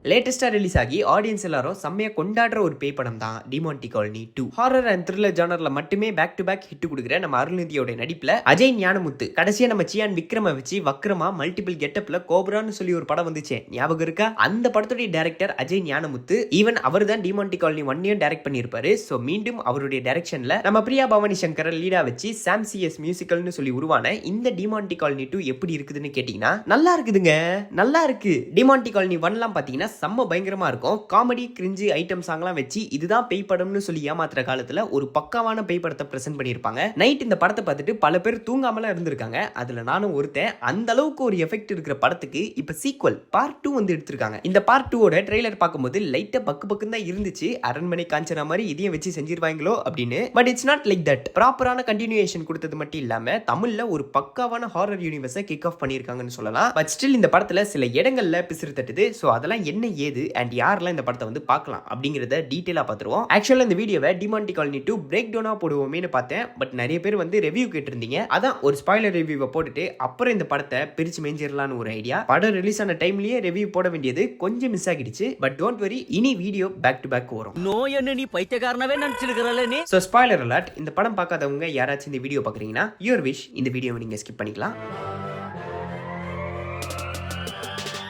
லேட்டஸ்டா ரிலீஸ் ஆகி ஆடியன்ஸ் எல்லாரும் செம்மையா கொண்டாடுற ஒரு பேய் படம் தான் Demonte Colony 2. Horror and thriller ஜானர்ல மட்டுமே பேக் டு பேக் ஹிட் கொடுக்குற நம்ம அருள்நிதியோட நடிப்புல அஜய் ஞானமுத்து கடைசியா நம்ம சியான் விக்ரம வச்சு வக்ரமா மல்டிபிள் கெட்டப்ல கோப்ரான்னு சொல்லி ஒரு படம் வந்துச்சே, ஞாபகம் இருக்கா? அந்த படத்துடைய டைரக்டர் அஜய் ஞானமுத்து. ஈவன் அவர் தான் டிமான்டி காலனி 1 டைரக்ட் பண்ணியிருப்பாரு. சோ மீண்டும் அவருடைய டைரக்ஷன்ல நம்ம பிரியா பவானி சங்கர் லீடா வச்சு சாம் சிஎஸ் மியூசிக்கல்னு சொல்லி உருவான இந்த டிமான்டி காலனி 2 எப்படி இருக்குதுன்னு கேட்டீங்கன்னா நல்லா இருக்குதுங்க, நல்லா இருக்கு. டிமான்டி காலனி 1 பாத்தீங்கன்னா செம்ம பயங்கரமா இருக்கும். காமெடி கிரிஞ்சு ஐட்டம் சாங்லாம் வச்சு இதுதான் பேய் படம்னு சொல்லி ஏமாத்துற காலத்துல ஒரு பக்காவான பேய் படத்தை பிரசன்ட் பண்ணியிருப்பாங்க. நைட் இந்த படத்தை பார்த்துட்டு பல பேர் தூங்காமலாம் இருந்திருக்காங்க. அதுல நானும் ஒருத்தன். அந்த அளவுக்கு ஒரு எஃபெக்ட் இருக்கிற படத்துக்கு இப்ப சீக்வல் பார்ட் 2 வந்து எடுத்திருக்காங்க. இந்த பார்ட் 2 ஓட ட்ரெய்லர் பார்க்கும்போது லைட்டா பக்கு பக்குன்னு தான் இருந்துச்சு. அரண்மனை காஞ்சனா மாதிரி இதையும் வச்சு செஞ்சிருவாங்களோ அப்படின்னு. But it's not like that. ப்ராப்பரான கண்டினியூஷன் கொடுத்தது மட்டும் இல்லாம தமிழ்ல ஒரு பக்காவான ஹாரர் யூனிவர்ஸை கிக் ஆஃப் பண்ணியிருக்காங்கன்னு சொல்லலாம். பட் ஸ்டில் இந்த படத்துல சில இடங்கள்ல பிசிறு தட்டுது. சோ அதெல்லாம் என்ன ஏது அண்ட் யாரெல்லாம் இந்த படத்தை வந்து பார்க்கலாம் அப்படிங்கறத டீடைலா பார்த்துருவோம். ஆக்சுவலா இந்த வீடியோவை டிமான்டி காலனி 2 பிரேக் டவுனா போடுவோமேனு பார்த்தேன். பட் நிறைய பேர் வந்து ரிவ்யூ கேட்டிருந்தீங்க. அதான் ஒரு ஸ்பாயிலர் ரிவ்யூவை போட்டுட்டு அப்புறம் இந்த படத்தை பிரிச்சு மேஞ்சிடலான்னு ஒரு ஐடியா. படம் ரிலீஸ் ஆன டைம்லயே ரிவ்யூ போட வேண்டியது கொஞ்சம் மிஸ் ஆகிடுச்சு. பட் டோன்ட் வரி, இனி வீடியோ பேக் டு பேக் வரும். நோ என்ன நீ பைத்தியக்காரனவே நினைச்சிருக்கறல நீ. So spoiler alert. இந்த படம் பார்க்காதவங்க யாராச்சும் இந்த வீடியோ பார்க்குறீங்கன்னா யுவர் விஷ், இந்த வீடியோவை நீங்க ஸ்கிப் பண்ணிக்கலாம்.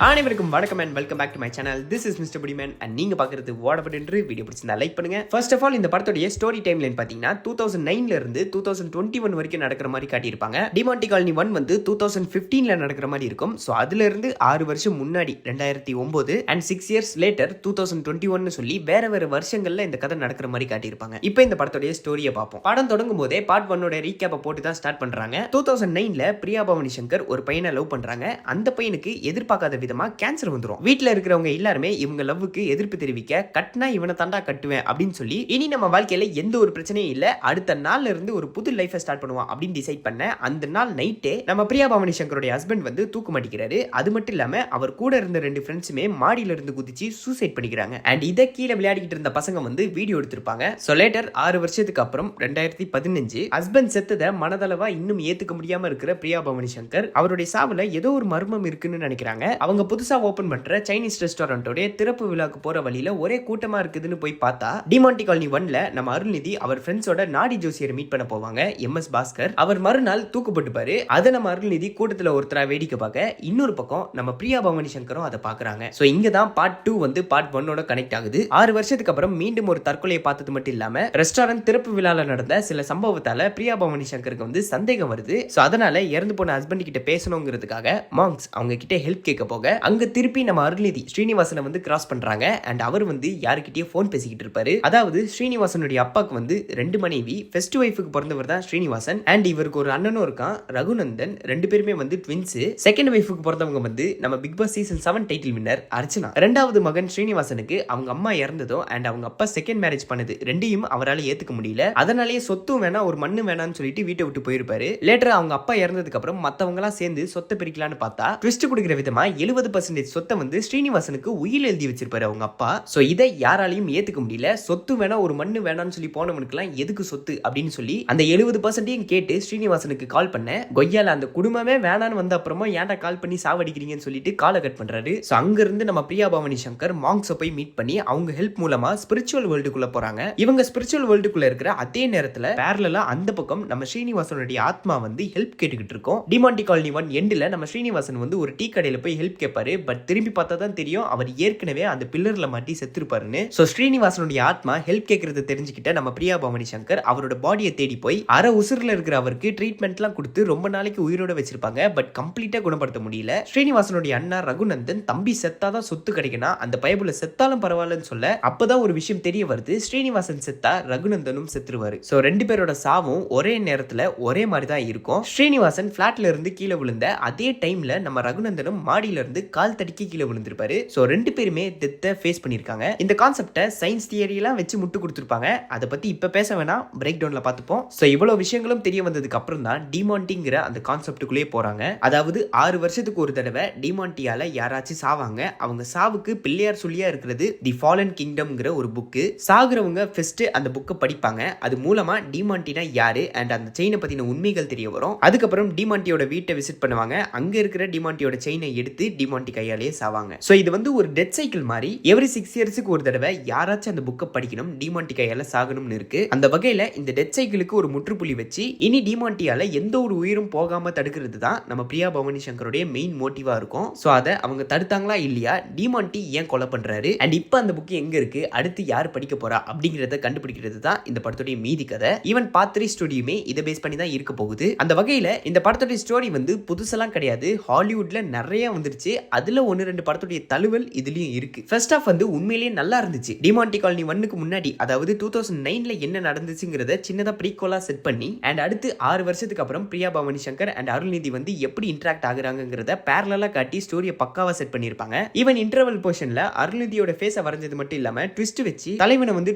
அனைவருக்கும் வணக்கம் and welcome back to my channel. This is mister புடிமேன் அண்ட் நீங்க பாக்குறது வாடபட் என்று வீடியோ பிடிச்சிருந்தா லைக் பண்ணுங்க. ஃபர்ஸ்ட் ஆஃப் ஆல் இந்த படத்தோட ஸ்டோரி டைம் லைன் பாத்தீங்கன்னா 2009ல இருந்து 2021 வரைக்கும் நடக்கிற மாதிரி காட்டியிருப்பாங்க. டிமான்டி காலனி 1 வந்து 2015ல நடக்கிற மாதிரி இருக்கும். சோ அதுல இருந்து 6 வருஷம் முன்னாடி 2009 அண்ட் 6 இயர்ஸ் லேட்டர் 2021 சொல்லி வேற வேற வருஷங்கள்ல இந்த கதை நடக்கிற மாதிரி காட்டியிருப்பாங்க. இப்போ இந்த படத்தோட ஸ்டோரியை பார்ப்போம். படம் தொடங்கும் போதே பார்ட் 1 ரீகேப்பை போட்டு தான் ஸ்டார்ட் பண்றாங்க. 2009ல பிரியா பவானி சங்கர் ஒரு பையனை லவ் பண்றாங்க. அந்த பையனுக்கு எதிர்பார்க்காத கேன்சர் வந்துரும். வீட்ல இருக்கிறவங்க எல்லாருமே இவங்க லவ்வுக்கு எதிர்ப்பு தெரிவிக்க கட்டினா இவனை தாண்டா கட்டுவேன் அப்படின்னு சொல்லி இனி நம்ம வாழ்க்கையில எந்த ஒரு பிரச்சனையும் இல்ல, அடுத்த நாள்ல இருந்து ஒரு புது லைஃபை ஸ்டார்ட் பண்ணுவான் அப்படின்னு டிசைட் பண்ண அந்த நாள் நைட்டே நம்ம பிரியா பவானி சங்கரோட ஹஸ்பண்ட் வந்து தூக்கு மாட்டிக்கிறாரு. அது மட்டும் இல்லாம அவர் கூட இருந்த 2 ஃப்ரெண்ட்ஸுமே மாடியில இருந்து குதிச்சு சூசைட் பண்ணிக்கிறாங்க. அண்ட் இதை கீழே விளையாடிக்கிட்டு இருந்த பசங்க வந்து வீடியோ எடுத்திருப்பாங்க. சோ லேட்டர் 6 வருஷத்துக்கு அப்புறம் 2015 ஹஸ்பண்ட் செத்ததை மனதளவா இன்னும் ஏத்துக்க முடியாம இருக்கிற பிரியா பவானி சங்கர் அவருடைய சாவுல ஏதோ ஒரு மர்மம் இருக்குன்னு நினைக்கிறாங்க. அவங்க புதுசா ஓபன் பண்ற சைனீஸ் ரெஸ்டாரண்டோட திறப்பு விழாக்கு போற வழியில ஒரே கூட்டமா இருக்குதுன்னு போய் பார்த்தா டிமான்டி காலனி 1ல நம்ம அருள்நிதி அவர் ஃப்ரெண்ட்ஸோட நாடி ஜோசியரை மீட் பண்ண போவாங்க. எம்எஸ் பாஸ்கர் அவர் மறுநாள் தூக்குப்பட்டுப்பாரு. அதை நம்ம அருள்நிதி கூட்டத்துல ஒருத்தரா வேடிக்கை பார்க்க, இன்னொரு பக்கம் நம்ம பிரியா பவானி சங்கரும் அதை பாக்குறாங்க. சோ இங்க தான் பார்ட் 2 வந்து பார்ட் 1 கனெக்ட் ஆகுது. 6 வருஷத்துக்கு அப்புறம் மீண்டும் ஒரு தற்கொலையை பார்த்தது மட்டும் இல்லாம ரெஸ்டாரண்ட் திறப்பு விழால நடந்த சில சம்பவத்தால பிரியா பவானி சங்கருக்கு வந்து சந்தேகம் வருது. சோ அதனால இறந்து போன ஹஸ்பண்ட் கிட்ட பேசணுங்கிறதுக்காக மாங்ஸ் அவங்க கிட்ட ஹெல்ப் கேட்க போக அங்க திருப்பி நம்ம அருள்நிதி ஸ்ரீனிவாசனை வந்து கிராஸ் பண்றாங்க. அண்ட் அவர் வந்து யாருக்கிட்டே போன் பேசிக்கிட்டு இருப்பாரு. அதாவது ஸ்ரீனிவாசனுடைய அப்பாக்கு வந்து 2 மனைவி. ஃபர்ஸ்ட் ஒய்ஃபுக்கு பிறந்தவர் தான் ஸ்ரீனிவாசன். அண்ட் இவருக்கு ஒரு அண்ணனும் இருக்கான், ரகுநந்தன். 2 பேருமே வந்து ட்வின்ஸ். செகண்ட் ஒய்ஃபுக்கு பிறந்தவங்க வந்து நம்ம big boss season 7 title winner Archana. 2வது மகன் ஸ்ரீனிவாசனுக்கு அவங்க அம்மா இறந்ததும் அண்ட் அவங்க அப்பா செகண்ட் மேரேஜ் பண்ணது ரெண்டையும் அவரால் ஏத்துக்க முடியல. அதனாலேயே சொத்தும் வேணா ஒரு மண்ணு வேணான்னு சொல்லிட்டு வீட்டை விட்டு போயிருப்பாரு. லேட்டர் அவங்க அப்பா இறந்ததுக்கு அப்புறம் மத்தவங்க எல்லாம் சேர்ந்து சொத்தை பிரிக்கலான்னு பார்த்தா ட்விஸ்ட் கொடுக்கிற விதமா 70% சொத்தை வந்து ஸ்ரீனிவாசனுக்கு உயில் எழுதி வச்சிருப்பாரு அவங்க அப்பா. சோ இதை யாராலையும் ஏத்துக்க முடியல. சொத்து வேணா ஒரு மண்ணு வேணாம்னு சொல்லி போனவனுக்குலாம் எதுக்கு சொத்து அப்படின்னு சொல்லி அந்த 70% கேட்டு ஸ்ரீனிவாசனுக்கு கால் பண்ண கொய்யால அந்த குடும்பமே வேணான்னு வந்த அப்புறமா ஏன்டா கால் பண்ணி சாவடிக்கிறீங்கன்னு சொல்லிட்டு காலை கட் பண்றாரு. சோ அங்க இருந்து நம்ம பிரியா பவானி சங்கர் மாங்ஸை போய் மீட் பண்ணி அவங்க ஹெல்ப் மூலமா ஸ்பிரிச்சுவல் வேர்ல்டுக்குள்ள போறாங்க. இவங்க ஸ்பிரிச்சுவல் வேர்ல்டுக்குள்ள இருக்கிற அதே நேரத்துல பேரலா அந்த பக்கம் நம்ம ஸ்ரீனிவாசனுடைய ஆத்மா வந்து ஹெல்ப் கேட்டுக்கிட்டு இருக்கோம். டிமான்டி காலனி 1 எண்ட்ல நம்ம ஸ்ரீனிவாசன் வந்து ஒரு டீ கடையில போய் ஹெல்ப் கேட்பாரு. பட் திரும்பி பார்த்தா தான் தெரியும் அவர் ஏற்கனவே அந்த பில்லர்ல மாட்டி செத்துருப்பாருன்னு. சோ ஸ்ரீனிவாசனுடைய ஆத்மா ஹெல்ப் கேட்கறது தெரிஞ்சுக்கிட்ட நம்ம பிரியா பவானி சங்கர் அவரோட பாடியை தேடி போய் அரை உசுர்ல இருக்கிற அவருக்கு ட்ரீட்மெண்ட்லாம் கொடுத்து ரொம்ப நாளைக்கு உயிரோட வச்சிருப்பாங்க. பட் கம்ப்ளீட்டா குணப்படுத்த முடியல. ஸ்ரீனிவாசனுடைய அண்ணா ரகுநந்தன் தம்பி செத்தாதான் சொத்து கிடைக்கணும், அந்த பயபுல செத்தாலும் பரவாயில்லன்னு சொல்ல அப்பதான் ஒரு விஷயம் தெரிய வருது. ஸ்ரீனிவாசன் செத்தா ரகுநந்தனும் செத்துருவாரு. சோ 2 பேரோட சாவும் ஒரே நேரத்துல ஒரே மாதிரி தான் இருக்கும். ஸ்ரீனிவாசன் பிளாட்ல இருந்து கீழே விழுந்த அதே டைம்ல நம்ம ரகுநந்தனும் மாடியில இருந்து கால் தடிக்கி கீழே விழுந்திருப்பாரு. சோ 2 பேருமே டெத்தை ஃபேஸ் பண்ணிருக்காங்க. இந்த கான்செப்டை சயின்ஸ் தியரி எல்லாம் வச்சு முட்டு கொடுத்திருப்பாங்க. அதை பத்தி இப்ப பேச வேணாம், பிரேக் டவுன்ல பார்த்துப்போம். சோ இவ்வளவு விஷயங்களும் தெரிய வந்ததுக்கு அப்புறம் தான் டிமான்டிங்கிற அந்த கான்செப்டுக்குள்ளே போறாங்க. அதாவது 6 வருஷத்துக்கு ஒரு தடவை டிமான்டியால யாராச்சும் சாவாங்க. அவங்க சாவுக்கு பிள்ளையார் சொல்லியா இருக்கிறது தி ஃபாலன் கிங்டம்ங்கிற ஒரு புக்கு. சாகுறவங்க ஃபர்ஸ்ட் அந்த புக்கை படிப்பாங்க. அது மூலமா டிமான்டினா யாரு அண்ட் அந்த செயினை பத்தின உண்மைகள் தெரிய வரும். அதுக்கப்புறம் டிமான்டியோட வீட்டை விசிட் பண்ணுவாங்க. அங்க இருக்கிற டிமான்டியோட செயினை எடுத்து டிமாண்டி கையாலேயே சாவாங்க. சோ இது வந்து ஒரு டெத் சைக்கிள் மாதிரி எவ்ரி 6 இயர்ஸ்க்கு ஒரு தடவை யாராச்சும் அந்த புக்கை படிக்கணும், டிமாண்டி கையால சாகணும்னு இருக்கு. அந்த வகையில இந்த டெத் சைக்கிளுக்கு ஒரு முற்றுப்புள்ளி வச்சு இனி டிமாண்டியால எந்த ஒரு உயிரும் போகாம தடுக்கிறது தான் நம்ம பிரியா பவானி சங்கருடைய மெயின் மோட்டிவா இருக்கும். சோ அதை அவங்க தடுத்தாங்களா இல்லையா, டிமாண்டி ஏன் கொலை பண்றாரு, அண்ட் இப்போ அந்த புக் எங்க இருக்கு, அடுத்து யார் படிக்க போறா அப்படிங்கறத கண்டுபிடிக்கிறது தான் இந்த படத்துடைய மீதி கதை. ஈவன் பார்ட் 3 ஸ்டோரியுமே இதை பேஸ் பண்ணி தான் இருக்க போகுது. அந்த வகையில இந்த படத்துடைய ஸ்டோரி வந்து புதுசெல்லாம் கிடையாது, ஹாலிவுட்ல நிறைய வந்துருச்சு. அதுல 1-2 படத்துடைய தழுவல் இதுலயும் இருக்கு. ஃபர்ஸ்ட் ஆஃப் வந்து உண்மையிலேயே நல்லா இருந்துச்சு. டிமாண்டி காலனி 1க்கு முன்னாடி, அதாவது 2009ல என்ன நடந்துச்சுங்கிறத சின்னதா ப்ரீக்வலா செட் பண்ணி, அண்ட் அடுத்து 6 வருஷத்துக்கு அப்புறம் பிரியா பவானி சங்கர் அண்ட் அருள்நிதி வந்து எப்படி இன்டராக்ட் ஆகுறாங்கிறத பேரலலா காட்டி ஸ்டோரியை பக்காவா செட் பண்ணிருப்பாங்க. ஈவன் இன்டர்வல் போர்ஷன்ல அருள்நிதியோட ஃபேஸை வரைஞ்சது மட்டும் இல்லாம ட்விஸ்ட் வச்சு தலைவனை வந்து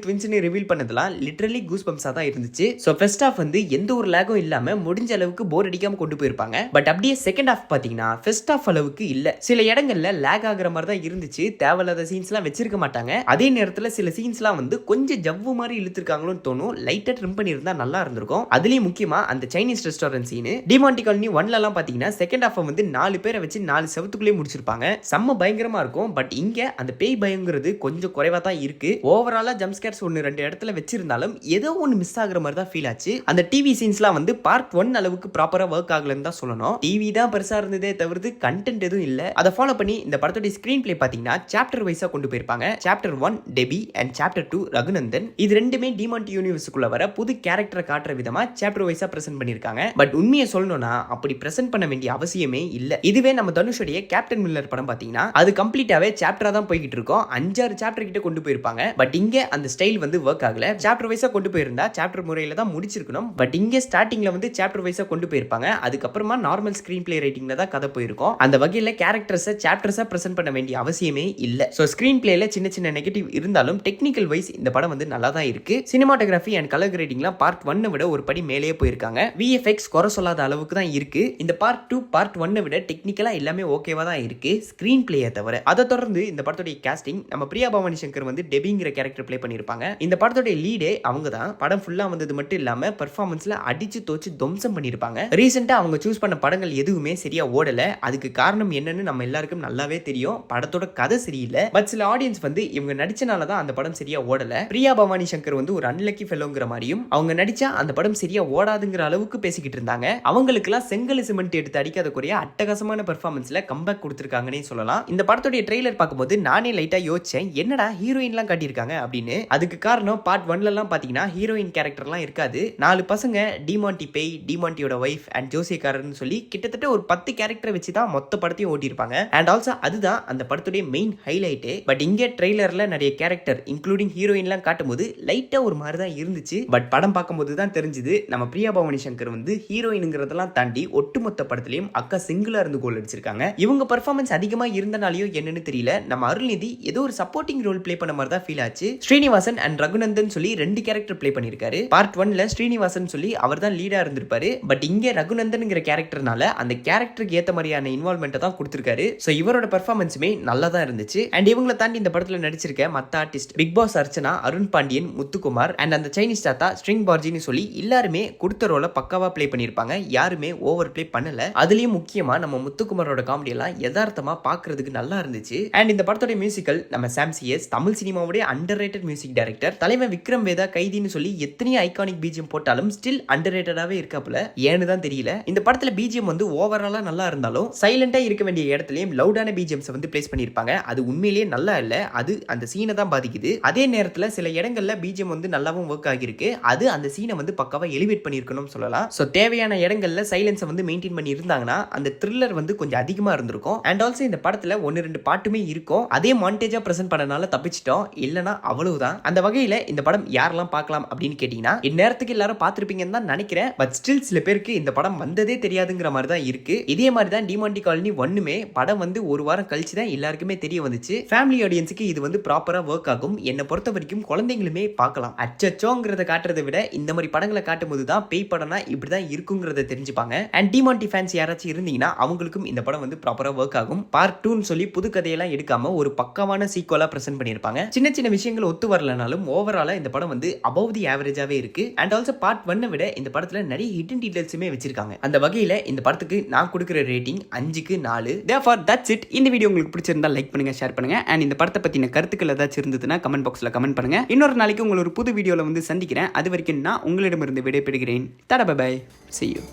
ட்வின்ஸ்னு ரிவீல் பண்ணதெல்லாம் லிட்டரலி கூஸ் பம்ப்ஸா தான் இருந்துச்சு. சோ ஃபர்ஸ்ட் ஆஃப் வந்து எந்த ஒரு லேகும் இல்லாம முடிஞ்ச அளவுக்கு போர் அடிக்காம கொண்டு போயிருப்பாங்க. பட் அப்படியே செகண்ட் ஆஃப் பாத்தீங்கன்னா ஃபர்ஸ்ட் ஆஃப் அளவுக்கு இல்ல, சில இடங்கள்ல லேக் ஆகுற மாதிரி தான் இருந்துச்சு. தேவையில்லாத சீன்ஸ்லாம் வச்சிருக்க மாட்டாங்க. அதே நேரத்துல சில சீன்ஸ்லாம் வந்து கொஞ்சம் ஜவ்வு மாதிரி இழுத்துருக்காங்களோன்னு தோணும். லைட்டா ட்ரிம் பண்ணியிருந்தா நல்லா இருந்திருக்கும். அதுலயும் முக்கியமா அந்த Chinese restaurant scene Demonte Colony 1ல எல்லாம் பாத்தீங்கன்னா செகண்ட் ஆஃப் வந்து 4 பேரை வச்சு 4 செவத்துக்குள்ளே முடிச்சிருப்பாங்க. செம்ம பயங்கரமா இருக்கும். பட் இங்க அந்த பேய் பயங்கிறது கொஞ்சம் குறைவா தான் இருக்கு. ஓவராலா ஜம்ப் ஸ்கேர்ஸ் 1-2 இடத்துல வச்சிருந்தாலும் ஏதோ ஒன்னு மிஸ் ஆகுற மாதிரி தான் ஃபீல் ஆச்சு. அந்த டிவி சீன்ஸ்லாம் வந்து பார்ட் 1 அளவுக்கு ப்ராப்பரா ஒர்க் ஆகலன்னு தான் சொல்லணும். டிவி தான் பெருசா இருந்ததே தவிர்த்து கண்டென்ட் எதுவும் இல்ல. அதை ஃபாலோ பண்ணி இந்த படத்தோட ஸ்கிரீன் பிளே பாத்தீங்கன்னா சாப்டர் வைஸா கொண்டு போயிருப்பாங்க. Chapter 1 Debi and chapter 2 Raghunandan. இது ரெண்டுமே டிமாண்டி யூனிவர்ஸ்க்குள்ள வர புது கேரக்டரை காட்டுற விதமா சாப்டர் வைஸா பிரசன்ட் பண்ணிருக்காங்க. பட் உண்மையை சொல்லணும்னா அப்படி பிரசன்ட் பண்ண வேண்டிய அவசியமே இல்ல. இதுவே நம்ம தனுஷுடைய கேப்டன் மில்லர் படம் பாத்தீங்கன்னா அது கம்ப்ளீட்டாவே சாப்டரா தான் போய்கிட்டு இருக்கும். 5-6 சாப்டர் கிட்ட கொண்டு போயிருப்பாங்க. பட் இங்க அந்த ஸ்டைல் வந்து ஒர்க் ஆகல. சாப்டர் வைஸா கொண்டு போயிருந்தா சாப்டர் முறையில தான் முடிச்சிருக்கணும். பட் இங்க ஸ்டார்டிங்ல வந்து சாப்டர் வைஸா கொண்டு போயிருப்பாங்க. அதுக்கப்புறமா நார்மல் ஸ்கிரீன் பிளே ரைட்டிங்ல தான் கதை போயிருக்கும். அந்த வகையில கேரக்டர்ஸை சாப்டர்ஸா பிரசன்ட் பண்ண வேண்டிய அவசியமே இல்ல. சோ ஸ்கிரீன் பிளேல சின்ன சின்ன நெகட்டிவ் இருந்தாலும் டெக்னிக்கல் வைஸ் இந்த படம் வந்து நல்லா தான் இருக்கு. சினிமாட்டோகிராஃபி அண்ட் கலர் கிரேடிங்லாம் பார்ட் 1 விட ஒரு படி மேலேயே போயிருக்காங்க. விஎஃப்எக்ஸ் குறை சொல்லாத அளவுக்கு தான் இருக்கு. இந்த பார்ட் 2 பார்ட் 1 விட டெக்னிக்கலா எல்லாமே ஓகேவா தான் இருக்கு, ஸ்கிரீன் பிளேயை தவிர. அதை தொடர்ந்து இந்த படத்துடைய காஸ்டிங் நம்ம பிரியா பவானி சங்கர் வந்து டெபிங்கிற கேரக்டர் பிளே பண்ணிருப்பாங்க. இந்த படத்துடைய லீடே அவங்க தான். படம் ஃபுல்லா வந்தது மட்டும் இல்லாம பெர்ஃபார்மன்ஸ்ல அடிச்சு தோச்சு துவம்சம் பண்ணிருப்பாங்க. ரீசெண்டா அவங்க சூஸ் பண்ண படங்கள் எதுவுமே சரியா ஓடல. அதுக்கு காரணம் என்னன்னு நம்ம எல்லாருக்கும் நல்லாவே தெரியும். படத்தோட கதை சரியில்லை. பட் சில ஆடியன்ஸ் வந்து இவங்க நடிச்சனால தான் அந்த படம் சரியா ஓடல, பிரியா பவானி சங்கர் வந்து ஒரு அன்லக்கி ஃபெல்லோங்கிற மாதிரியும் அவங்க நடிச்சா அந்த படம் சரியா ஓடாதுங்கிற அளவுக்கு பேசிக்கிட்டு இருந்தாங்க. அவங்களுக்குலாம் செங்கல் சிமெண்ட் எடுத்து அடிக்காத குறைய அட்டகாசமான பெர்ஃபார்மன்ஸ்ல கம்பேக் கொடுத்திருக்காங்கன்னே சொல்லலாம். இந்த படத்துடைய ட்ரெய்லர் பார்க்கும்போது நானே லைட்டா யோசிச்சேன், என்னடா ஹீரோயின்லாம் காட்டியிருக்காங்க அப்படின்னு. அதுக்கு காரணம் பார்ட் 1ல எல்லாம் பாத்தீங்கன்னா ஹீரோயின் கேரக்டர்லாம் இருக்காது. 4 பசங்க டிமாண்டி பேய், டிமாண்டியோட வைஃப் அண்ட் ஜோசியக்காரர்னு சொல்லி கிட்டத்தட்ட ஒரு 10 கேரக்டர் வச்சு தான் மொத்த படத்தையும் ஓட்டியிருப்பாங்க. அண்ட் ஆல்சோ அதுதான் அந்த படத்துடைய மெயின் ஹைலைட்டே. பட் இங்கே ட்ரெய்லர்ல நிறைய கேரக்டர் இன்க்ளூடிங் ஹீரோயின்லாம் காட்டும்போது லைட்டா ஒரு மாதிரி தான் இருந்துச்சு. பட் படம் பார்க்கும்போது தான் தெரிஞ்சது நம்ம பிரியா பவானி சங்கர் வந்து ஹீரோயினுங்கிறதெல்லாம் தாண்டி ஒட்டுமொத்த படத்திலையும் அக்கா சிங்கிளா இருந்து கோல் அடிச்சிருக்காங்க. இவங்க பெர்ஃபார்மன்ஸ் அதிகமா இருந்தனாலயோ என்னன்னு தெரியல, நம்ம அருள்நிதி ஏதோ ஒரு சப்போர்ட்டிங் ரோல் பிளே பண்ண மாதிரி தான் ஃபீல் ஆச்சு. ஸ்ரீனிவாசன் அண்ட் ரகுநந்தன் சொல்லி 2 கேரக்டர் பிளே பண்ணிருக்காரு. பார்ட் 1ல ஸ்ரீனிவாசன் சொல்லி அவர் தான் லீடா இருந்திருப்பாரு. பட் இங்க ரகுநந்தன்ங்கிற கேரக்டர்னால அந்த கேரக்டருக்கு ஏத்த மாதிரியான இன்வால்வ்மெண்ட் தான் கொடுத்திருக்காரு. சோ இவரோட பெர்ஃபார்மன்ஸுமே நல்லா தான் இருந்துச்சு. அண்ட் இவங்களை தாண்டி இந்த படத்துல நடிச்சிருக்க மத்த artist big boss Archana, Arun Pandian, Muthukumar and அந்த சைனீஸ் தாத்தா ஸ்ட்ரிங் பார்ஜின்னு சொல்லி எல்லாருமே கொடுத்த ரோலை பக்காவா பிளே பண்ணிருப்பாங்க. யாருமே ஓவர் பிளே பண்ணல. அதுலயும் முக்கியமா நம்ம முத்துக்குமாரோட காமெடி எல்லாம் யதார்த்தமா பாக்குறதுக்கு நல்லா இருந்துச்சு. அண்ட் இந்த படத்தோட மியூசிக்கல் நம்ம சாம் சிஎஸ், தமிழ் சினிமாவுடைய அண்டர்ரேட்டட் மியூசிக் டைரக்டர். தலைவன் விக்ரம் வேதா கைதின்னு சொல்லி எத்தனை ஐகானிக் பிஜிஎம் போட்டாலும் ஸ்டில் அண்டர்ரேட்டடாவே இருக்காப்புல, ஏன்னு தான் தெரியல. இந்த படத்துல பிஜிஎம் வந்து ஓவராலா நல்லா இருந்தாலும் சைலண்டா இருக்க வேண்டிய இடத்துலயும் லவுடான பிஜிஎம்ஸ் வந்து பிளேஸ் பண்ணிருப்பாங்க. அது உண்மையிலேயே நல்லா இல்ல, அது அந்த சீனை தான் பாதிக்குது. அதே நேரத்துல சில இடங்கள்ல பிஜிஎம் வந்து நல்லாவும் ஒர்க் ஆகிருக்கு. அது அந்த சீனை வந்து பக்காவா எலிவேட் பண்ணிருக்கணும் சொல்லலாம். சோ தேவையான இடங்கள்ல சைலன்ஸை வந்து மெயின்டைன் பண்ணி இருந்தாங்கன்னா அந்த த்ரில்லர் வந்து கொஞ்சம் அதிகமா இருந்திருக்கும். அண்ட் ஆல்சோ இந்த படத்துல 1-2 பாட்டுமே இருக்கும். அதே மாண்டேஜா பிரசன்ட் பண்ணனால தப்பிச்சிட்டோம், இல்லனா அவ்வளவுதான். அந்த வகையில இந்த படம் யாரெல்லாம் பார்க்கலாம் அப்படின்னு கேட்டீங்கன்னா இந்நேரத்துக்கு எல்லாரும் பார்த்திருப்பீங்கன்னு தான் நினைக்கிறேன். பட் ஸ்டில் சில பேருக்கு இந்த படம் வந்ததே தெரியாதுங்கிற மாதிரி தான் இருக்கு. இதே மாதிரி தான் டிமாண்டி காலனி 1மே படம் வந்து ஒரு வாரம் கழிச்சு தான் எல்லாருக்குமே தெரிய வந்துச்சு. ஃபேமிலி ஆடியன்ஸுக்கு இது வந்து ப்ராப்பரா ஒர்க் ஆகும். என்னை பொறுத்த வரைக்கும் குழந்தைங்களுமே பார்க்கலாம். அச்சச்சோங்கிறத காட்டுறதை விட இந்த மாதிரி படங்களை காட்டும் போது தான் பேய் படம்னா இப்படிதான் இருக்குங்கிறத தெரிஞ்சுப்பாங்க. அண்ட் டிமாண்டி ஃபேன்ஸ் யாராச்சும் இருந்தீங்கன்னா அவங்களுக்கும் இந்த படம் வந்து ப்ராப்பரா ஒர்க் ஆகும். பார்ட் 2ன்னு சொல்லி புது கதையெல்லாம் எடுக்காம ஒரு பக்கமான சீக்வலா பிரசன்ட் பண்ணிருப்பாங்க. சின்ன சின்ன விஷயங்கள் ஒத்து வரலனாலும் ஓவராலா இந்த படம் வந்து அபவ் தி ஆவரேஜாவே இருக்கு. அண்ட் ஆல்சோ பார்ட் 1 விட இந்த படத்துல நிறைய ஹிடன் டீடைல்ஸுமே வச்சிருக்காங்க. அந்த வகையில இந்த படத்துக்கு நான் கொடுக்கிற ரேட்டிங் 5க்கு 4. therefore that's it. இந்த வீடியோ உங்களுக்கு பிடிச்சிருந்தா லைக் பண்ணுங்க, ஷேர் பண்ணுங்க. அண்ட் இந்த படத்தை பத்தின கருத்துக்கள் ஏதாச்சும் இருந்ததுன்னா கமெண்ட் பாக்ஸ்ல கமெண்ட் பண்ணுங்க. இன்னொரு நாளைக்கு உங்களை ஒரு புது வீடியோல வந்து சந்திக்கிறேன். அது வரைக்கும் நான் உங்களிடமிருந்து விடைபெறுகிறேன். Tata bye bye. See you.